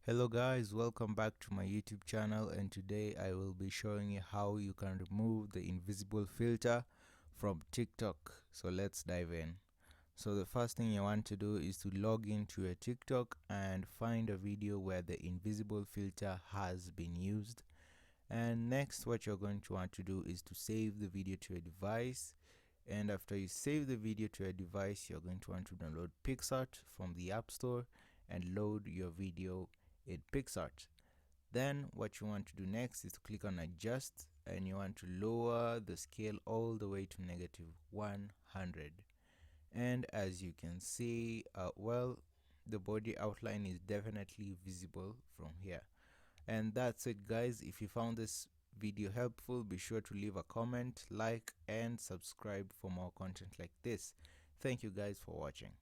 Hello guys, welcome back to my YouTube channel, and today I will be showing you how you can remove the invisible filter from TikTok. So let's dive in. So the first thing you want to do is to log into your TikTok and find a video where the invisible filter has been used. And next, what you're going to want to do is to save the video to a device. And after you save the video to a device, you're going to want to download PixArt from the App Store and load your video in PixArt. Then what you want to do next is to click on adjust, and you want to lower the scale all the way to -100. And as you can see, the body outline is definitely visible from here. And that's it guys. If you found this video helpful, be sure to leave a comment, like, and subscribe for more content like this. Thank you guys for watching.